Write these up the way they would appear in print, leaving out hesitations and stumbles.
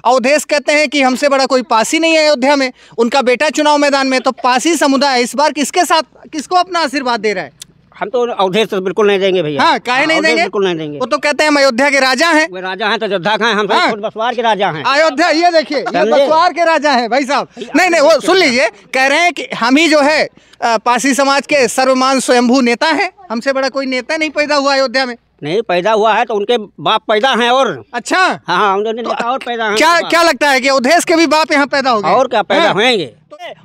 अवधेश कहते हैं कि हमसे बड़ा कोई पासी नहीं है अयोध्या में, उनका बेटा चुनाव मैदान में, तो पासी समुदाय इस बार किसके साथ, किसको अपना आशीर्वाद दे रहा है? हम तो अवधेश तो बिल्कुल नहीं देंगे भैया। हाँ, काहे नहीं देंगे? बिल्कुल नहीं देंगे। वो तो कहते हैं हम अयोध्या के राजा हैं। वे राजा हैं तो योद्धा का हैं, हम हाँ। खुद बसवार के राजा हैं। अयोध्या, ये देखिए, ये बसवार के राजा हैं भाई साहब। नहीं, वो सुन लीजिए, कह रहे हैं कि हम ही जो है पासी समाज के सर्वमान स्वयंभू नेता हैं, हमसे बड़ा कोई नेता नहीं पैदा हुआ अयोध्या में। नहीं पैदा हुआ है तो उनके बाप पैदा हैं। और अच्छा, हाँ, हम नेता और पैदा हैं। क्या लगता है कि अवधेश के भी बाप यहाँ पैदा हो गए? और क्या पैदा होंगे?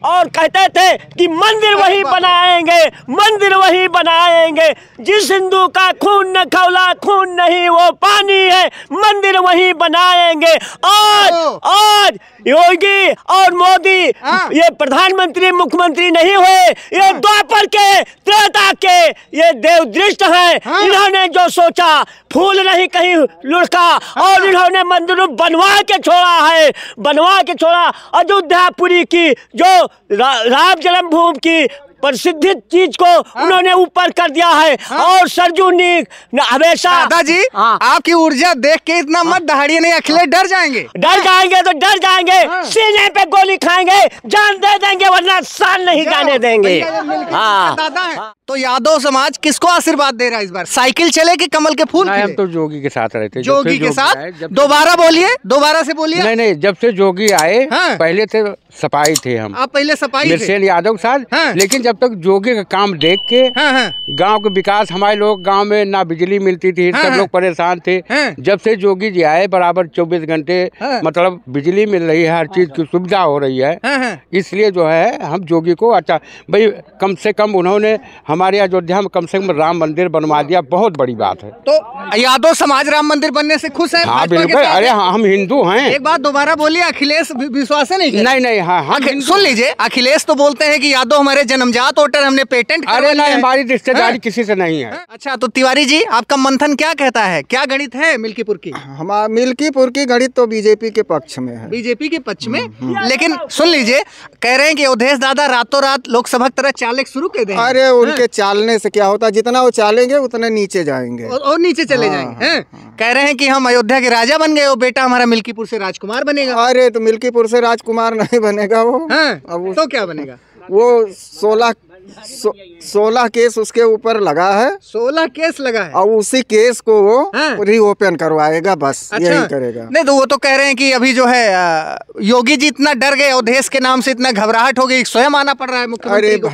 और कहते थे कि मंदिर वही बनाएंगे, मंदिर वही बनाएंगे, जिस हिंदू का खून न खौला, खून नहीं वो पानी है, मंदिर वही बनाएंगे। आज योगी और मोदी ये प्रधानमंत्री मुख्यमंत्री नहीं हुए, ये द्वापर के त्रेता के ये देवदृष्ट हैं। इन्होंने जो सोचा फूल नहीं कहीं लुढ़का, और इन्होंने मंदिर बनवा के छोड़ा है, बनवा के छोड़ा। अयोध्यापुरी की जो राम जन्मभूमि की प्रसिद्ध चीज को उन्होंने ऊपर कर दिया है। और सरजू नीक हमेशा दादाजी, आपकी ऊर्जा देख के इतना मत दहाड़िए, नहीं अखिलेश डर जाएंगे। डर जाएंगे तो डर जाएंगे, सीने पे गोली खाएंगे, जान दे देंगे, वरना शान नहीं जाने देंगे। हाँ, तो यादव समाज किसको आशीर्वाद दे रहा है इस बार? साइकिल चले कि कमल के फूल? हम तो जोगी के साथ रहते। जोगी के साथ? दोबारा बोलिए, दोबारा से बोलिए। नहीं, जब से जोगी आए, पहले थे सपाई थे हम। आप पहले सपाई थे? मिर्शेल यादव के साथ। लेकिन जब तक जोगी का काम देख के गांव के विकास, हमारे लोग गांव में ना बिजली मिलती थी, सब लोग परेशान थे। जब से जोगी जी आए, बराबर 24 घंटे मतलब बिजली मिल रही है, हर चीज की सुविधा हो रही है। इसलिए जो है हम जोगी को अच्छा भाई, कम से कम उन्होंने हमारे अयोध्या में कम से कम राम मंदिर बनवा दिया, बहुत बड़ी बात है। तो यादव समाज राम मंदिर बनने से खुश है? हाँ बिल्कुल। अरे हम हिंदू हैं। एक बात दोबारा बोलिए, अखिलेश विश्वास नहीं? नहीं, हाँ, सुन लीजिए, अखिलेश तो बोलते हैं कि यादव हमारे जन्मजात वोटर, हमने पेटेंट। अरे नहीं, हमारी रिश्तेदारी किसी से नहीं है। अच्छा, तो तिवारी जी, आपका मंथन क्या कहता है, क्या गणित है मिल्कीपुर की? हमारा मिल्कीपुर की गणित तो बीजेपी के पक्ष में है। बीजेपी के पक्ष में? लेकिन सुन लीजिए, कह रहे हैं कि अवधेश दादा रातों रात लोकसभा की तरह चालने शुरू कर देंगे। अरे उनके चालने से क्या होता है, जितना वो चालेंगे उतने नीचे जाएंगे और नीचे चले जाएंगे। कह रहे हैं कि हम अयोध्या के राजा बन गए, वो बेटा हमारा मिल्कीपुर से राजकुमार बनेगा। अरे तो मिल्कीपुर से राजकुमार नहीं बनेगा वो। अब तो क्या बनेगा? वो 16 केस उसके ऊपर लगा है। 16 केस लगा है, और उसी केस को वो रीओपन करवाएगा, बस। अच्छा, यही करेगा। नहीं तो वो तो कह रहे हैं कि अभी जो है योगी जी इतना डर गए, अवधेश के नाम से इतना घबराहट हो गई, स्वयं आना पड़ रहा है मुख्यमंत्री को।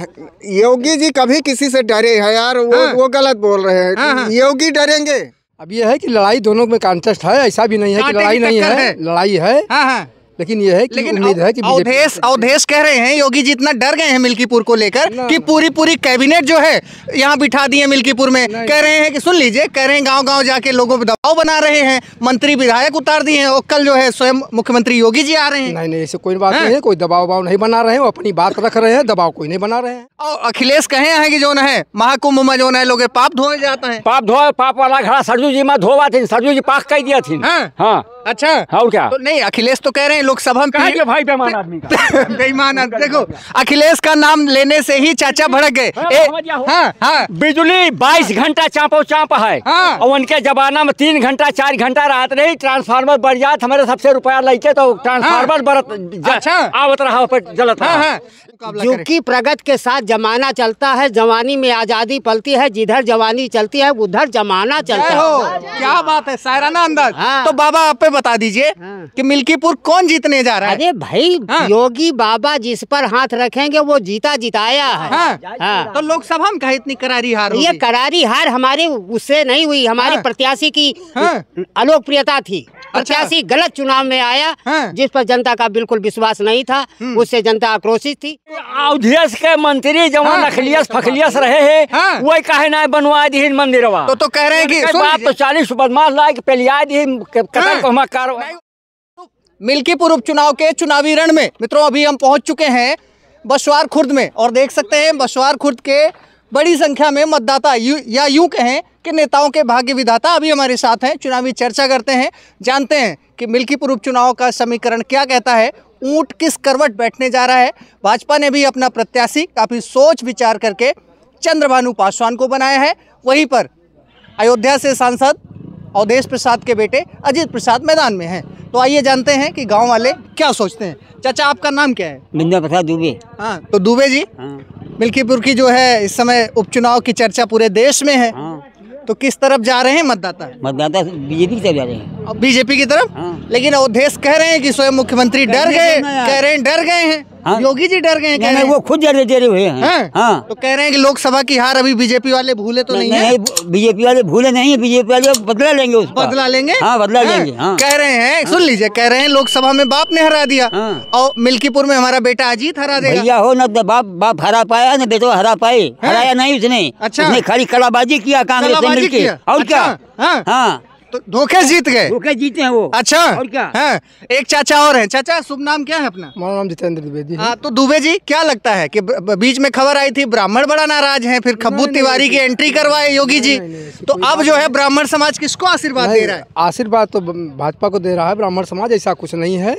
योगी जी कभी किसी से डरे हैं यार? वो गलत बोल रहे हैं। योगी डरेंगे? अब ये है कि लड़ाई दोनों में कॉन्टेस्ट है, ऐसा भी नहीं है कि लड़ाई नहीं है, लड़ाई है। लेकिन ये है कि उम्मीद है कि अवधेश कह रहे हैं योगी जी इतना डर गए हैं मिल्कीपुर को लेकर कि पूरी कैबिनेट जो है यहाँ बिठा दी है मिल्कीपुर में। कह रहे हैं कि सुन लीजिए, कह रहे हैं गांव-गांव जाके लोगों पर दबाव बना रहे हैं, मंत्री विधायक उतार दिए हैं, और कल जो है स्वयं मुख्यमंत्री योगी जी आ रहे हैं। नहीं, ऐसे कोई बात नहीं है, कोई दबाव नहीं बना रहे हैं, वो अपनी बात रख रहे हैं, दबाव कोई नहीं बना रहे हैं। और अखिलेश कहे हैं कि जो है महाकुंभ में जो है लोग पाप धोए जाता है, पाप धोए, पाप वाला घड़ा सरजू जी में धोवा थी, सरजू जी पाक कर दिया थी। हाँ, अच्छा, और क्या? तो नहीं, अखिलेश तो कह रहे हैं लोकसभा में भाई बेईमान आदमी का बेईमान। देखो, अखिलेश का नाम लेने से ही चाचा भड़क गए। बिजली 22 घंटा चापो चाप है, और उनके जमाना में 3 घंटा 4 घंटा रात नहीं, ट्रांसफार्मर बढ़ जात, हमारे सबसे रुपया लेके तो ट्रांसफार्मर बरत आवत रहा पर जलत रहा। क्योंकि प्रगति के साथ जमाना चलता है, जवानी में आजादी पलती है, जिधर जवानी चलती है उधर जमाना चलता है। क्या बात है, शायराना अंदाज। तो बाबा आप पे बता दीजिए कि मिल्कीपुर कौन जीतने जा रहा है? अरे भाई, योगी बाबा जिस पर हाथ रखेंगे वो जीता जिताया है। तो लोकसभा में कहा इतनी करारी हार? ये करारी हार हमारी उससे नहीं हुई, हमारी प्रत्याशी की अलोकप्रियता थी। प्रत्याशी गलत चुनाव में आया, जिस पर जनता का बिल्कुल विश्वास नहीं था, उससे जनता आक्रोशित थी। अवधेश के मंत्री जवान अखिलेश फखलियस रहे हैं, वही कहे ना बनवा दी मंदिरवा। तो कह रहे हैं कि बात तो 40 बदमाश ला के पेलिया दी कार्रवाई। मिल्कीपुर उपचुनाव के चुनावी रण में मित्रों अभी हम पहुंच चुके हैं बसवार खुर्द में, और देख सकते हैं बसवार खुर्द के बड़ी संख्या में मतदाता या यूं कहें कि नेताओं के भाग्य विधाता अभी हमारे साथ हैं। चुनावी चर्चा करते हैं, जानते हैं कि मिल्कीपुर उपचुनाव का समीकरण क्या कहता है, ऊंट किस करवट बैठने जा रहा है। भाजपा ने भी अपना प्रत्याशी काफ़ी सोच विचार करके चंद्रभानु पासवान को बनाया है। वहीं पर अयोध्या से सांसद अवधेश प्रसाद के बेटे अजीत प्रसाद मैदान में हैं। तो आइए जानते हैं कि गांव वाले क्या सोचते हैं। चाचा, आपका नाम क्या है? मिंदा प्रसाद दुबे। हाँ, तो दुबे जी, मिल्कीपुर की जो है इस समय उपचुनाव की चर्चा पूरे देश में है, तो किस तरफ जा रहे हैं मतदाता? मतदाता बीजेपी की तरफ जा रहे हैं। बीजेपी की तरफ? लेकिन अवधेश कह रहे हैं कि स्वयं मुख्यमंत्री डर गए, कह रहे हैं डर गए हैं। योगी जी डर गए हैं, कह रहे हैं। वो खुद डरे हुए हैं। हाँ, तो कह रहे हैं कि लोकसभा की हार अभी बीजेपी वाले भूले तो नहीं है। बीजेपी वाले भूले नहीं है, बीजेपी वाले बदला लेंगे उसका। बदला लेंगे? हाँ, बदला लेंगे। कह रहे हैं, सुन लीजिए, कह रहे हैं लोकसभा में बाप ने हरा दिया और मिल्कीपुर में हमारा बेटा अजीत हरा देगा। भैया हो ना, बाप हरा पाया ना बेटा हरा पाए, हराया नहीं उसने। अच्छा, उसने खाली कलाबाजी किया कांग्रेस से मिलके। और क्या? हाँ, तो धोखे जीत गए। धोखे जीते हैं वो। अच्छा, और क्या? हाँ, एक चाचा और हैं। चाचा, शुभ नाम क्या है अपना? हमारा नाम जितेंद्र द्विवेदी है। तो दुबे जी, क्या लगता है कि बीच में खबर आई थी ब्राह्मण बड़ा नाराज हैं, फिर खब्बू तिवारी की एंट्री करवाए योगी जी, तो अब जो है ब्राह्मण समाज किसको आशीर्वाद दे रहा है? आशीर्वाद तो भाजपा को दे रहा है ब्राह्मण समाज, ऐसा कुछ नहीं है।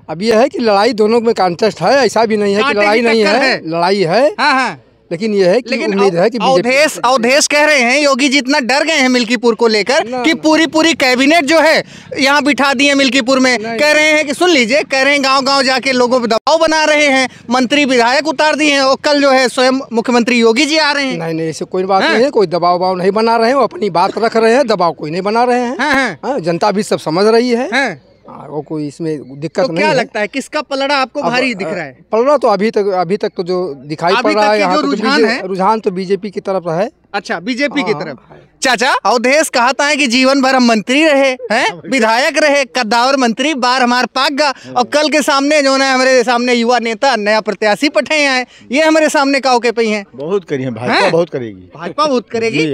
अब ये है कि लड़ाई दोनों में कॉन्टेस्ट है, ऐसा भी नहीं है कि लड़ाई नहीं है, लड़ाई है। लेकिन ये है कि उम्मीद है कि अवधेश कह रहे हैं योगी जी इतना डर गए हैं मिल्कीपुर को लेकर कि पूरी कैबिनेट जो है यहाँ बिठा दी है मिल्कीपुर में। कह रहे हैं कि सुन लीजिए, कह रहे हैं गांव-गांव जाके लोगों पे दबाव बना रहे हैं, मंत्री विधायक उतार दिए हैं और कल जो है स्वयं मुख्यमंत्री योगी जी आ रहे हैं। नहीं, ऐसे कोई बात नहीं है, कोई दबाव नहीं बना रहे हैं, वो अपनी बात रख रहे हैं, दबाव कोई नहीं बना रहे हैं। जनता भी सब समझ रही है, वो कोई इसमें दिक्कत नहीं है। क्या लगता है किसका पलड़ा आपको भारी दिख रहा है? पलड़ा तो अभी तक तो जो दिखाई पड़ रहा है, यहाँ रुझान तो बीजेपी की तरफ है। अच्छा, बीजेपी की तरफ। चाचा, अवधेश कहता है कि जीवन भर हम मंत्री रहे हैं, विधायक रहे, कद्दावर मंत्री, बार हमार पाक गा, और कल के सामने जो है हमारे सामने युवा नेता नया प्रत्याशी पठे आए, ये हमारे सामने काव के पई हैं। बहुत करी है, भाजपा बहुत करेगी, भाजपा बहुत करेगी।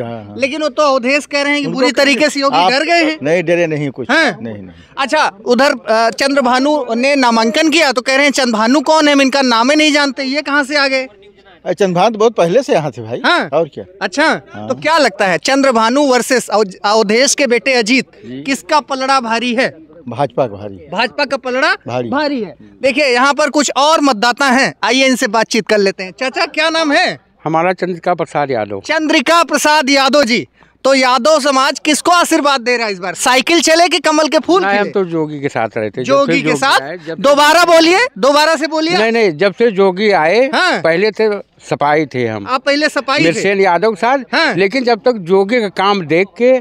लेकिन वो तो अवधेश कह रहे हैं कि बुरी तरीके से योगी डर गए हैं। नहीं, डरे नहीं कुछ, नहीं। अच्छा, उधर चंद्रभानु ने नामांकन किया तो कह रहे हैं चंद्रभानु कौन है, हम इनका नाम ही नहीं जानते, ये कहाँ से आ गए? चंद्रभानु बहुत पहले से यहाँ थे भाई। और क्या? अच्छा, तो क्या लगता है चंद्रभानु वर्सेस अवधेश के बेटे अजीत, किसका पलड़ा भारी है? भाजपा का भारी है। भाजपा का पलड़ा भारी है। देखिए, यहाँ पर कुछ और मतदाता हैं, आइए इनसे बातचीत कर लेते हैं। चाचा, क्या नाम है? हमारा चंद्रिका प्रसाद यादव। चंद्रिका प्रसाद यादव जी, तो यादव समाज किसको आशीर्वाद दे रहा है इस बार? साइकिल चले कि कमल के फूल? हम तो जोगी के साथ रहते। जोगी के साथ? दोबारा बोलिए, दोबारा से बोलिए। नहीं, जब से जोगी आए, पहले थे सपाई थे हम। आप पहले सपाई थे? यादव के साथ। लेकिन जब तक जोगी का काम देख के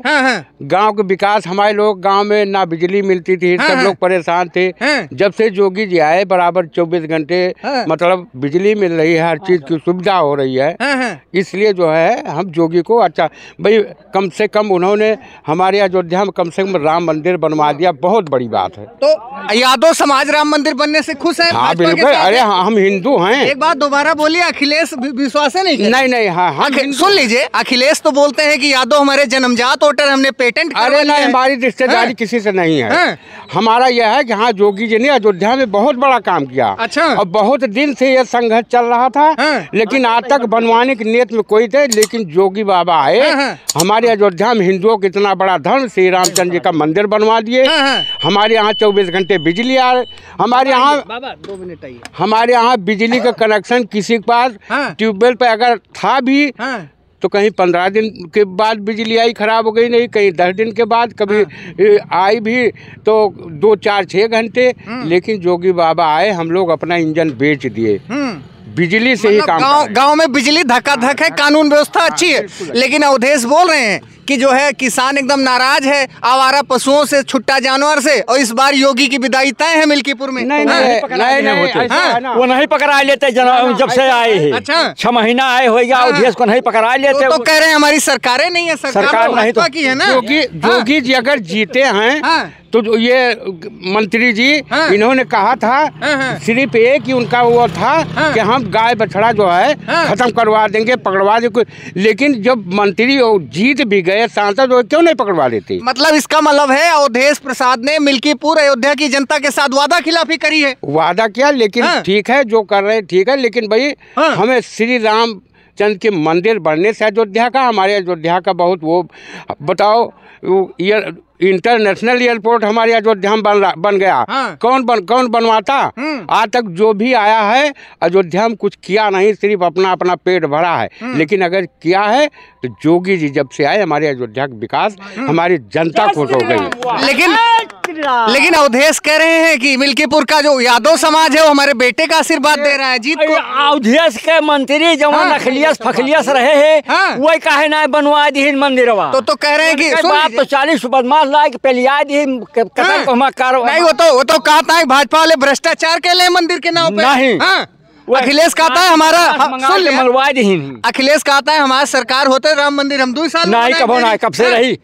गांव के विकास, हमारे लोग गांव में ना बिजली मिलती थी, सब लोग परेशान थे। जब से जोगी जी आए, बराबर 24 घंटे मतलब बिजली मिल रही है, हर चीज की सुविधा हो रही है। इसलिए जो है हम जोगी को अच्छा भाई, कम से कम उन्होंने हमारे अयोध्या में कम से कम राम मंदिर बनवा दिया, बहुत बड़ी बात है। तो यादव समाज राम मंदिर बनने से खुश है? हाँ बिल्कुल। अरे हम हिंदू हैं। एक बात दोबारा बोलिए, अखिलेश विश्वास है नहीं? नहीं, हाँ, सुन लीजिए, अखिलेश तो बोलते हैं कि यादव हमारे जन्मजात वोटर, हमने पेटेंट। अरे नहीं, हमारी रिश्तेदारी किसी से नहीं है। हमारा यह है कि हाँ, जोगी जी ने अयोध्या में बहुत बड़ा काम किया। अच्छा। और बहुत दिन से यह संघर्ष चल रहा था, लेकिन आज तक बनवाने की नियत में कोई थे, लेकिन जोगी बाबा आए, हमारे अयोध्या में हिंदुओं का इतना बड़ा धर्म, श्री रामचंद्र जी का मंदिर बनवा दिए। हमारे यहाँ 24 घंटे बिजली आ रही। हमारे यहाँ 2 मिनट आइए। हमारे यहाँ बिजली का कनेक्शन किसी के पास ट्यूबवेल पे अगर था भी तो कहीं 15 दिन के बाद बिजली आई, खराब हो गई, नहीं कहीं 10 दिन के बाद, कभी आई भी तो 2, 4, 6 घंटे। लेकिन जोगी बाबा आए, हम लोग अपना इंजन बेच दिए, बिजली से ही काम। गांव में बिजली धक्का-धक है, कानून व्यवस्था अच्छी है। लेकिन अवधेश बोल रहे हैं कि जो है किसान एकदम नाराज है, आवारा पशुओं से, छुट्टा जानवर से, और इस बार योगी की विदाई तय है मिल्कीपुर में। नहीं, वो नहीं पकड़ा लेते जब से आए हैं। अच्छा, 6 महीना आए हो गया, अवधेश को नहीं पकड़ा लेते। तो कह रहे हैं हमारी सरकारें नहीं है, सरकार नहीं तो की है ना। जोगी जी अगर जीते हैं तो ये मंत्री जी इन्होंने कहा था, सिर्फ एक ही उनका वो था कि हम गाय बछड़ा जो है खत्म करवा देंगे, पकड़वा देंगे। लेकिन जब मंत्री जीत भी गए, सांसद क्यों नहीं पकड़वा देते? मतलब इसका मतलब है अवधेश प्रसाद ने मिल्कीपुर अयोध्या की जनता के साथ वादा खिलाफी करी है। वादा किया, लेकिन ठीक है जो कर रहे हैं ठीक है, लेकिन भाई हमें श्री राम चंद के मंदिर बनने से अयोध्या का, हमारे अयोध्या का बहुत वो बताओ, इंटरनेशनल एयरपोर्ट हमारे अयोध्या में बन गया। कौन बनवाता? आज तक जो भी आया है अयोध्या में कुछ किया नहीं, सिर्फ अपना अपना पेट भरा है। लेकिन अगर किया है तो योगी जी जब से आए हमारे अयोध्या का विकास, हमारी जनता खुश हो गई। लेकिन अवधेश कह रहे हैं कि मिल्कीपुर का जो यादव समाज है वो हमारे बेटे का आशीर्वाद दे रहा है जीत को। अवधेश के मंत्री जो नखलियस फखलियस रहे हैं वही कहे ना बनवा दी मंदिरवा, तो कह रहे हैं कि बात तो 40 बदमाश लायक पेलिया दी नहीं, वो तो कहता है भाजपा वाले भ्रष्टाचार के लिए मंदिर के नाम पे नहीं। अखिलेश कहता है हमारा अखिलेश कहता है हमारा सरकार होते राम मंदिर हम 2 साल नहीं कबो ना कब से रही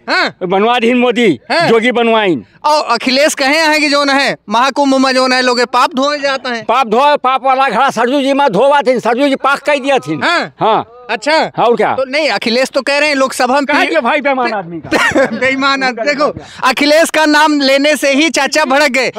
बनवा दी मोदी जोगी बनवाइन। और अखिलेश कहे हैं कि जो है महाकुंभ में जो है लोग पाप धोए जाता है, पाप वाला घड़ा सरजू जी में धोवा थी, सरजू जी पाक कह दिया थी। हाँ अच्छा और क्या तो नहीं अखिलेश तो कह रहे हैं लोकसभा में भाई बेईमान आदमी का बेईमान देखो अखिलेश का नाम लेने से ही चाचा भड़क गए।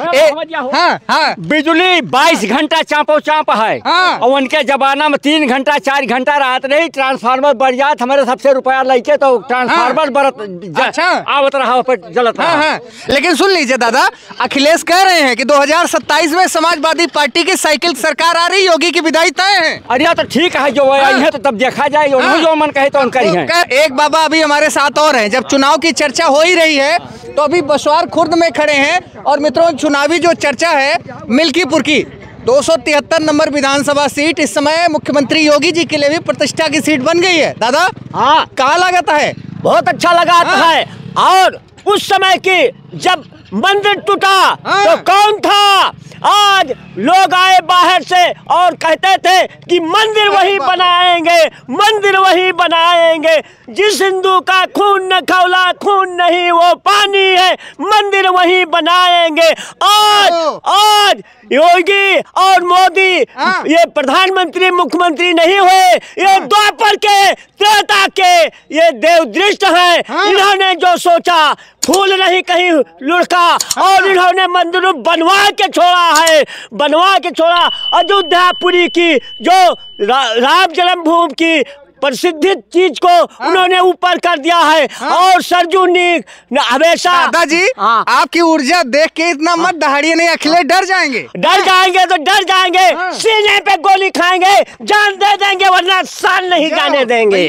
बिजली 22 घंटा चापो चाप है और उनके जमाना में 3 घंटा 4 घंटा रात नहीं ट्रांसफार्मर बढ़ जात हमारे सबसे रुपया लेके तो ट्रांसफार्मर बरत आवत रहा पर जलत रहा। लेकिन सुन लीजिए दादा, अखिलेश कह रहे हैं कि 2027 में समाजवादी पार्टी की साइकिल सरकार आ रही, योगी की विदाई तय है। अरे तो ठीक है जो है तो तब देखा जाए जो मन कहे तो उनका ही है। एक बाबा अभी हमारे साथ और हैं, जब चुनाव की चर्चा हो ही रही है तो अभी बसवार खुर्द में खड़े हैं और मित्रों चुनावी जो चर्चा है मिल्कीपुर की 273 नंबर विधानसभा सीट इस समय मुख्यमंत्री योगी जी के लिए भी प्रतिष्ठा की सीट बन गई है। दादा हाँ कहाँ लगाता है? बहुत अच्छा लगाता है। और उस समय की जब मंदिर टूटा तो कौन था? आज लोग आए बाहर से और कहते थे कि मंदिर वही बनाएंगे, मंदिर वही बनाएंगे। जिस हिंदू का खून न खौला खून नहीं वो पानी है, मंदिर वही बनाएंगे। आज योगी और मोदी ये प्रधानमंत्री मुख्यमंत्री नहीं हुए, ये द्वापर के त्रेता के ये देवदृष्ट हैं। इन्होंने जो सोचा फूल नहीं कहीं लुढ़का और इन्होंने मंदिर बनवा के छोड़ा है, बनवा के छोड़ा। अयोध्यापुरी की जो राम जन्मभूमि की प्रसिद्ध चीज को उन्होंने ऊपर कर दिया है। और सरजू हमेशा दादाजी आपकी ऊर्जा देख के इतना मत दहाड़िए, नहीं अखिलेश डर जाएंगे। डर जाएंगे तो डर जाएंगे, सीने पे गोली खाएंगे, जान दे देंगे वरना साल नहीं जाने देंगे।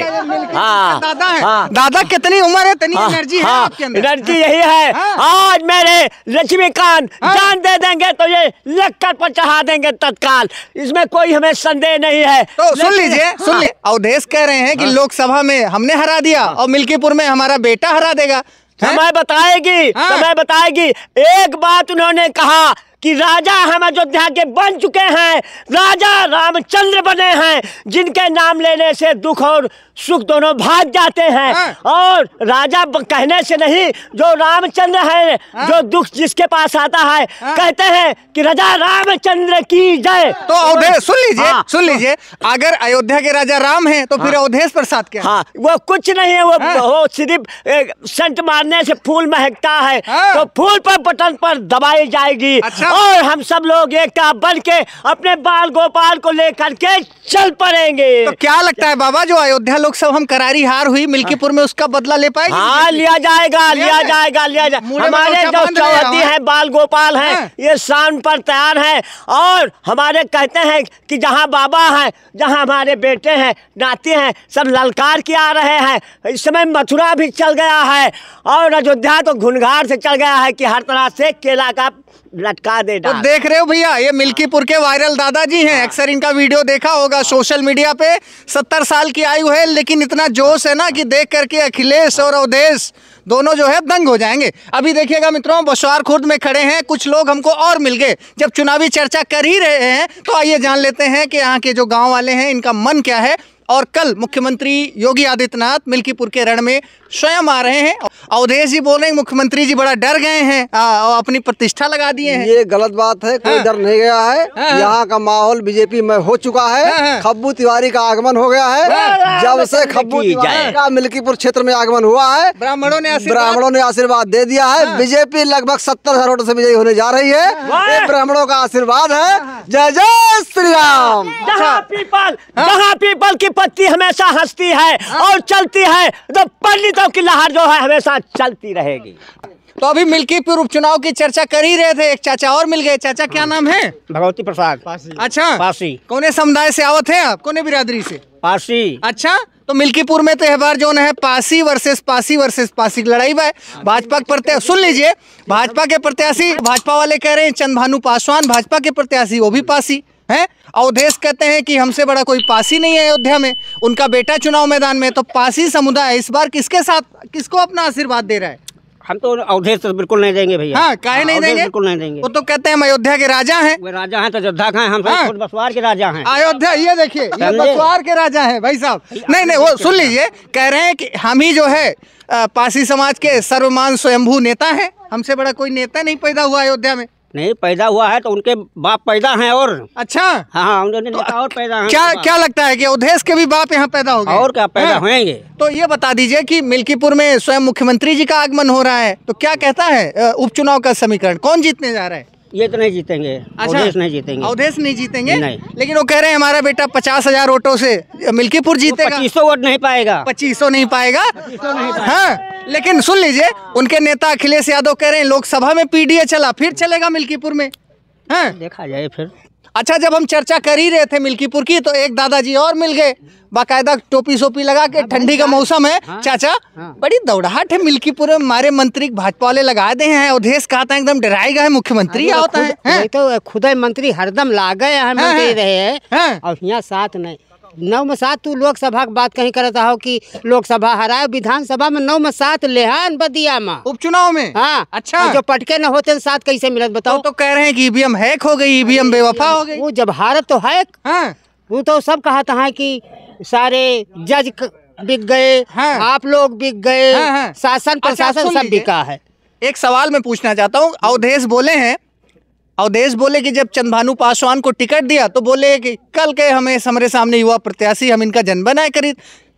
दादा कितनी उम्र है, इतनी एनर्जी है आपके अंदर। एनर्जी यही है। आज मेरे लक्ष्मीकांत जान दे देंगे तो ये लक्कड़ पर चढ़ा देंगे तत्काल, इसमें कोई हमें संदेह नहीं है। तो सुन लीजिए अवधेश कह रहे हैं कि लोकसभा में हमने हरा दिया और मिल्कीपुर में हमारा बेटा हरा देगा। समय बताएगी। एक बात उन्होंने कहा कि राजा हम अयोध्या के बन चुके हैं, राजा रामचंद्र बने हैं, जिनके नाम लेने से दुख और सुख दोनों भाग जाते हैं। और राजा कहने से नहीं, जो रामचंद्र है, जो दुख जिसके पास आता है कहते हैं कि राजा रामचंद्र की जय। तो अवधेश सुन लीजिए अगर अयोध्या के राजा राम हैं तो फिर अवधेश प्रसाद क्या? वो कुछ नहीं है, वो सिर्फ सेंट मारने से फूल महकता है। तो फूल पर बटन पर दबाई जाएगी। और हम सब लोग एकता बन के अपने बाल गोपाल को लेकर के चल पड़ेंगे। तो क्या लगता है बाबा जो अयोध्या लोकसभा हम करारी हार हुई मिल्कीपुर में उसका बदला ले पाएगी? लिया जाएगा। हमारे जो चौहदी है बाल गोपाल हैं ये शान पर तैयार हैं। और हमारे कहते हैं कि जहाँ बाबा हैं, जहाँ हमारे बेटे हैं, नाती हैं, सब ललकार के आ रहे हैं। इस समय मथुरा भी चल गया है और अयोध्या तो घुनघार से चल गया है कि हर तरह से केला का लटका दे। तो देख रहे हो भैया ये मिल्कीपुर के वायरल दादाजी हैं, अक्सर इनका वीडियो देखा होगा सोशल मीडिया पे। 70 साल की आयु है लेकिन इतना जोश है ना कि देख करके अखिलेश और अवधेश दोनों जो है दंग हो जाएंगे। अभी देखिएगा मित्रों बसवार खुर्द में खड़े हैं, कुछ लोग हमको और मिल गए। जब चुनावी चर्चा कर ही रहे हैं तो आइए जान लेते हैं कि यहाँ के जो गाँव वाले हैं इनका मन क्या है। और कल मुख्यमंत्री योगी आदित्यनाथ मिल्कीपुर के रण में स्वयं आ रहे हैं। अवधेश जी बोल रहे हैं मुख्यमंत्री जी बड़ा डर गए हैं और अपनी प्रतिष्ठा लगा दिए हैं। ये गलत बात है, कोई डर नहीं गया है। यहाँ का माहौल बीजेपी में हो चुका है। खब्बू तिवारी का आगमन हो गया है। जब से खब्बू तिवारी का मिल्कीपुर क्षेत्र में आगमन हुआ है ब्राह्मणों ने आशीर्वाद दे दिया है। बीजेपी लगभग 70,000 वोटों से विजयी होने जा रही है। ये ब्राह्मणों का आशीर्वाद है। जय जय श्री राम। जहाँ पीपल की पत्ती हमेशा हंसती है और चलती है तो पंडितों की लहर जो है हमेशा चलती रहेगी। तो अभी मिल्कीपुर उपचुनाव की चर्चा कर ही रहे थे, एक चाचा और मिल गए। चाचा क्या नाम है? भगवती प्रसाद। अच्छा, पासी। कौने समुदाय से आवत है आप? कौने बिरादरी से? पासी। अच्छा, तो मिल्कीपुर में तो यह बार जो है पासी वर्सेस पासी की लड़ाई है। भाजपा के प्रत्याशी सुन लीजिए, भाजपा के प्रत्याशी, भाजपा वाले कह रहे हैं चंद्रभानु पासवान, भाजपा के प्रत्याशी वो भी पासी है। अवधेश कहते हैं कि हमसे बड़ा कोई पासी नहीं है अयोध्या में, उनका बेटा चुनाव मैदान में। तो पासी समुदाय इस बार किसके साथ, किसको अपना आशीर्वाद दे रहा है? हम तो अवधेश तो बिल्कुल नहीं देंगे भैया। हाँ, काहे नहीं देंगे? बिल्कुल नहीं देंगे। वो तो कहते हैं हम अयोध्या के राजा हैं। वे राजा हैं तो योद्धा हैं, हम खुद बसवार के राजा हैं। अयोध्या, ये देखिए, ये बसवार के राजा हैं भाई साहब। नहीं, वो सुन लीजिए, कह रहे हैं कि हम ही जो है पासी समाज के सर्वमान स्वयंभू नेता हैं, हमसे बड़ा कोई नेता नहीं पैदा हुआ अयोध्या में। नहीं पैदा हुआ है तो उनके बाप पैदा हैं। और अच्छा, हाँ, उन्होंने नेता और पैदा हैं। क्या लगता है कि अवधेश के भी बाप यहाँ पैदा हो गए? और क्या पैदा होंगे? तो ये बता दीजिए कि मिल्कीपुर में स्वयं मुख्यमंत्री जी का आगमन हो रहा है, तो क्या कहता है उपचुनाव का समीकरण, कौन जीतने जा रहा है? ये तो नहीं जीतेंगे। अच्छा, अवधेश नहीं जीतेंगे। अवधेश नहीं जीतेंगे? नहीं। लेकिन वो कह रहे हैं हमारा बेटा 50,000 वोटों से मिल्कीपुर जीतेगा। 2500 वोट नहीं पाएगा। 2500 नहीं पाएगा। हाँ, लेकिन सुन लीजिए, उनके नेता अखिलेश यादव कह रहे हैं लोकसभा में पीडीए चला, फिर चलेगा मिल्कीपुर में। हाँ, देखा जाए फिर। अच्छा, जब हम चर्चा कर ही रहे थे मिल्कीपुर की, तो एक दादाजी और मिल गए, बाकायदा टोपी सोपी लगा के। ठंडी का मौसम है। चाचा, बड़ी दौड़ाहट है मिल्कीपुर में, हमारे मंत्री भाजपा वाले लगा दे हैं। अवधेश कहा था एकदम डराएगा है, मुख्यमंत्री होता है तो खुद मंत्री हरदम लागे हैं, मंत्री रहे हैं और यहाँ साथ नहीं। 9 में 7 तू लोकसभा की बात कहीं करता हो कि लोकसभा हराए, विधानसभा में 9 में 7 लेहान बदिया में उपचुनाव में। हाँ, अच्छा, जो पटके न होते 7 कैसे मिलत बताओ? तो कह रहे हैं कि ईवीएम हैक हो गई, ईवीएम बेवफा हो गई। वो जब हारत तो हैक, वो तो सब कहता है कि सारे जज बिक गए, आप लोग बिक गए, शासन प्रशासन सब बिका है। एक सवाल मैं पूछना चाहता हूँ, अवधेश बोले कि जब चंद्रभानु पासवान को टिकट दिया तो बोले कि कल के हमारे सामने युवा प्रत्याशी, हम इनका जनबन करी।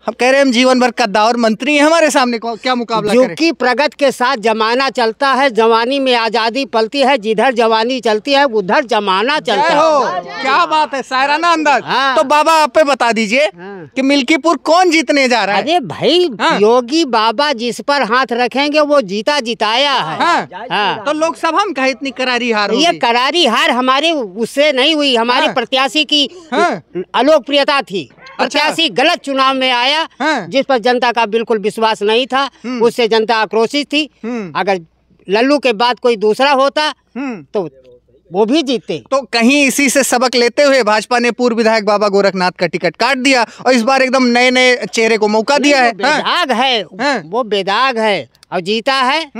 हम कह रहे हैं हम जीवन भर कद्दावर मंत्री हैं, हमारे सामने क्या मुकाबला करें? क्योंकि प्रगति के साथ जमाना चलता है, जवानी में आजादी पलती है, जिधर जवानी चलती है उधर जमाना चलता है। क्या बात है, शायराना अंदाज। तो बाबा आप पे बता दीजिए कि मिल्कीपुर कौन जीतने जा रहा है? अरे भाई, योगी बाबा जिस पर हाथ रखेंगे वो जीता जिताया है। तो लोकसभा में कहा इतनी करारी हार? ये करारी हार हमारे उससे नहीं हुई, हमारे प्रत्याशी की अलोकप्रियता थी। प्रत्याशी गलत चुनाव में आया, जिस पर जनता का बिल्कुल विश्वास नहीं था, उससे जनता आक्रोशित थी। अगर लल्लू के बाद कोई दूसरा होता तो वो भी जीते। तो कहीं इसी से सबक लेते हुए भाजपा ने पूर्व विधायक बाबा गोरखनाथ का टिकट काट दिया और इस बार एकदम नए नए चेहरे को मौका दिया है। बेदाग है, वो बेदाग है और जीता है।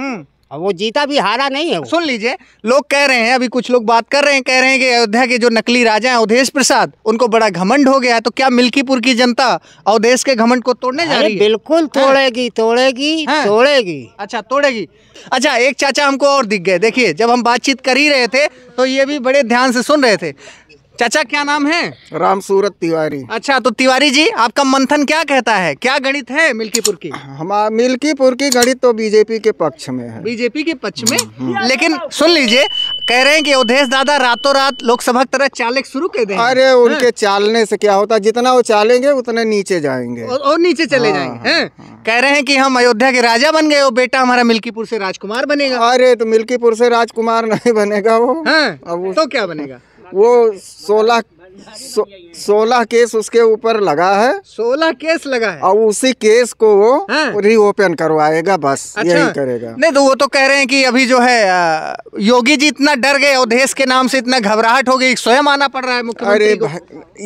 वो जीता भी, हारा नहीं है। सुन लीजिए, लोग कह रहे हैं, अभी कुछ लोग बात कर रहे हैं, कह रहे हैं कि अयोध्या के जो नकली राजा हैं अवधेश प्रसाद, उनको बड़ा घमंड हो गया है। तो क्या मिल्कीपुर की जनता अवधेश के घमंड को तोड़ने जा रही है? बिल्कुल तोड़ेगी, तोड़ेगी, तोड़ेगी। अच्छा, तोड़ेगी। अच्छा, एक चाचा हमको और दिख गए। देखिए, जब हम बातचीत कर ही रहे थे तो ये भी बड़े ध्यान से सुन रहे थे। चाचा क्या नाम है? राम सूरत तिवारी। अच्छा, तो तिवारी जी, आपका मंथन क्या कहता है, क्या गणित है मिल्कीपुर की? हमारा मिल्कीपुर की गणित तो बीजेपी के पक्ष में है। बीजेपी के पक्ष में? लेकिन सुन लीजिए, कह रहे हैं कि अवधेश दादा रातों रात लोकसभा की तरह चाले शुरू कर देंगे। अरे उनके चालने से क्या होता, जितना वो चालेंगे उतने नीचे जाएंगे और नीचे चले जाएंगे। कह रहे हैं कि हम अयोध्या के राजा बन गए, वो बेटा हमारा मिल्कीपुर से राजकुमार बनेगा। अरे तो मिल्कीपुर से राजकुमार नहीं बनेगा वो। तो क्या बनेगा? वो 16 केस उसके ऊपर लगा है। 16 केस लगा है और उसी केस को वो रीओपन करवाएगा, बस। अच्छा, यही करेगा। नहीं, तो वो तो कह रहे हैं कि अभी जो है योगी जी इतना डर गए, अवधेश के नाम से इतना घबराहट हो गई, स्वयं आना पड़ रहा है मुख्यमंत्री को।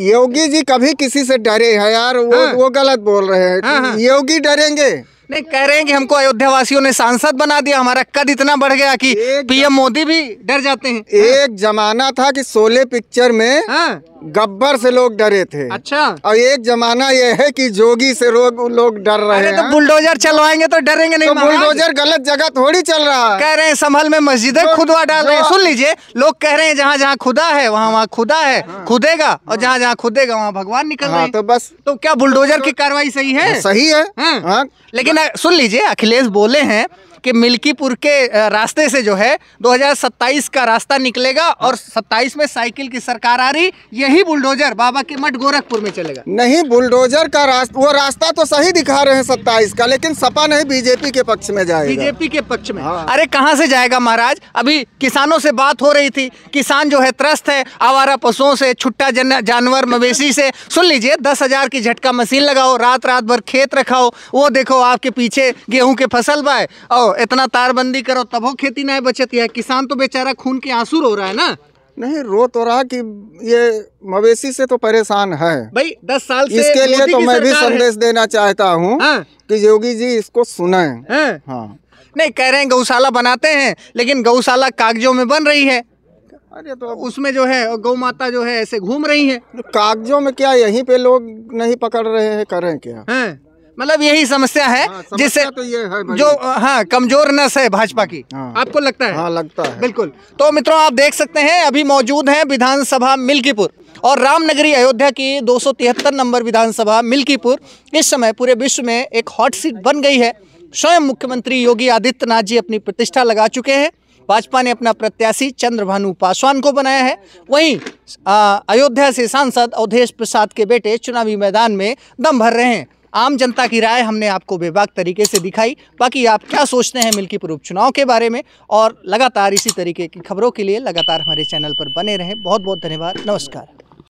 योगी जी कभी किसी से डरे हैं यार? वो गलत बोल रहे हैं। योगी डरेंगे? नहीं, कह रहे हैं कि हमको अयोध्या वासियों ने सांसद बना दिया, हमारा कद इतना बढ़ गया कि पीएम मोदी भी डर जाते हैं। एक जमाना था कि शोले पिक्चर में गब्बर से लोग डरे थे। अच्छा, और एक जमाना ये है कि जोगी से लोग डर रहे हैं। तो बुलडोजर चलवाएंगे तो डरेंगे नहीं? तो बुलडोजर गलत जगह थोड़ी चल रहा है। कह रहे हैं संभल में मस्जिदें खुदवा डाल रहे हैं। सुन लीजिए, लोग कह रहे हैं जहाँ जहाँ खुदा है वहाँ खुदा है, खुदेगा, और जहाँ जहाँ खुदेगा वहाँ भगवान निकल रहे हैं। तो बस, तो क्या बुलडोजर की कार्रवाई सही है? सही है। लेकिन सुन लीजिए, अखिलेश बोले हैं कि मिल्कीपुर के रास्ते से जो है 2027 का रास्ता निकलेगा और 27 में साइकिल की सरकार आ रही, यही बुलडोजर बाबा के मठ गोरखपुर में चलेगा। नहीं, बुलडोजर का रास्ता, वो रास्ता तो सही दिखा रहे हैं 27 का, लेकिन सपा नहीं बीजेपी के पक्ष में जाएगा। बीजेपी के पक्ष में? हाँ। अरे कहाँ से जाएगा महाराज, अभी किसानों से बात हो रही थी, किसान जो है त्रस्त है आवारा पशुओं से, छुट्टा जानवर मवेशी से। सुन लीजिए, 10,000 की झटका मशीन लगाओ, रात भर खेत रखाओ, वो देखो आपके पीछे गेहूं के फसल बाय और इतना तारबंदी करो, तब हो खेती नहीं बचती है। किसान तो बेचारा खून के आंसू रो रहा है ना। नहीं रो तो रहा कि ये मवेशी से तो परेशान है भाई, 10 साल से। इसके लिए तो मैं भी संदेश देना चाहता हूँ कि योगी जी इसको सुने। हाँ, नहीं कह रहे हैं गौशाला बनाते हैं, लेकिन गौशाला कागजों में बन रही है। अरे तो उसमें जो है गौ माता जो है ऐसे घूम रही है। कागजों में क्या, यहीं पे लोग नहीं पकड़ रहे हैं, करें क्या? मतलब यही समस्या है। हाँ, जिससे तो ये है जो कमजोर नस है भाजपा की। आपको लगता है? हाँ, लगता है। बिल्कुल। तो मित्रों, आप देख सकते हैं अभी मौजूद हैं विधानसभा मिल्कीपुर और रामनगरी अयोध्या की 273 नंबर विधानसभा मिल्कीपुर इस समय पूरे विश्व में एक हॉट सीट बन गई है। स्वयं मुख्यमंत्री योगी आदित्यनाथ जी अपनी प्रतिष्ठा लगा चुके हैं। भाजपा ने अपना प्रत्याशी चंद्रभानु पासवान को बनाया है। वहीं अयोध्या से सांसद अवधेश प्रसाद के बेटे चुनावी मैदान में दम भर रहे हैं। आम जनता की राय हमने आपको बेबाक तरीके से दिखाई। बाकी आप क्या सोचते हैं मिल्कीपुर उपचुनाव के बारे में, और लगातार इसी तरीके की खबरों के लिए लगातार हमारे चैनल पर बने रहें। बहुत बहुत धन्यवाद। नमस्कार।